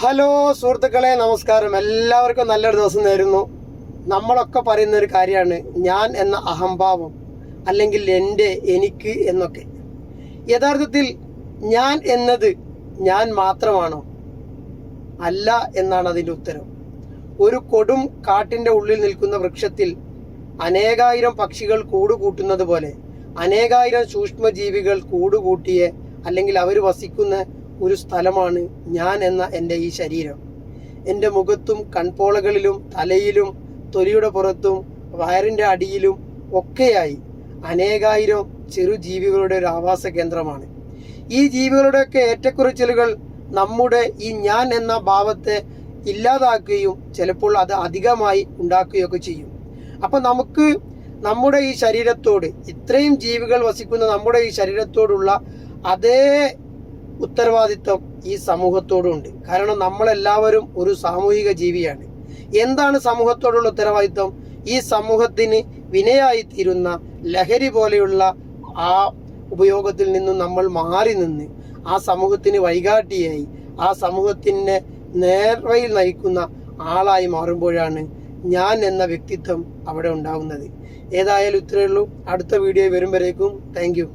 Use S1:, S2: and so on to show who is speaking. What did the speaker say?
S1: Hello സുഹൃത്തുക്കളെ, നമസ്കാരം. എല്ലാവർക്കും നല്ലൊരു ദിവസം നേരുന്നു. നമ്മളൊക്കെ പറയുന്ന ഒരു കാര്യമാണ് ഞാൻ എന്ന അഹംഭാവം, അല്ലെങ്കിൽ എൻ്റെ, എനിക്ക് എന്നൊക്കെ. യഥാർത്ഥത്തിൽ ഞാൻ എന്നത് ഞാൻ മാത്രമാണോ? അല്ല എന്നാണ് അതിൻ്റെ ഉത്തരം. ഒരു കൊടും കാട്ടിൻ്റെ ഉള്ളിൽ നിൽക്കുന്ന വൃക്ഷത്തിൽ അനേകായിരം പക്ഷികൾ കൂടുകൂട്ടുന്നത് പോലെ അനേകായിരം സൂക്ഷ്മജീവികൾ കൂടുകൂട്ടിയ അല്ലെങ്കിൽ അവർ വസിക്കുന്ന ഒരു സ്ഥലമാണ് ഞാൻ എന്ന എൻ്റെ ഈ ശരീരം. എൻ്റെ മുഖത്തും കൺപോളകളിലും തലയിലും തൊലിയുടെ പുറത്തും വയറിൻ്റെ അടിയിലും ഒക്കെയായി അനേകായിരം ചെറുജീവികളുടെ ഒരു ആവാസ കേന്ദ്രമാണ്. ഈ ജീവികളുടെയൊക്കെ ഏറ്റക്കുറച്ചിലുകൾ നമ്മുടെ ഈ ഞാൻ എന്ന ഭാവത്തെ ഇല്ലാതാക്കുകയും ചിലപ്പോൾ അത് അധികമായി ഉണ്ടാക്കുകയൊക്കെ ചെയ്യും. അപ്പം നമുക്ക് നമ്മുടെ ഈ ശരീരത്തോട്, ഇത്രയും ജീവികൾ വസിക്കുന്ന നമ്മുടെ ഈ ശരീരത്തോടുള്ള അതേ ഉത്തരവാദിത്വം ഈ സമൂഹത്തോടുണ്ട്. കാരണം നമ്മളെല്ലാവരും ഒരു സാമൂഹിക ജീവിയാണ്. എന്താണ് സമൂഹത്തോടുള്ള ഉത്തരവാദിത്വം? ഈ സമൂഹത്തിന് വിനയായിത്തീരുന്ന ലഹരി പോലെയുള്ള ആ ഉപയോഗത്തിൽ നിന്നും നമ്മൾ മാറി നിന്ന് ആ സമൂഹത്തിന് വഴികാട്ടിയായി, ആ സമൂഹത്തിൻ്റെ നേർവഴിയിൽ നയിക്കുന്ന ആളായി മാറുമ്പോഴാണ് ഞാൻ എന്ന വ്യക്തിത്വം അവിടെ ഉണ്ടാകുന്നത്. ഏതായാലും ഇത്രയേ ഉള്ളൂ. അടുത്ത വീഡിയോ വരുമ്പോഴേക്കും താങ്ക് യു.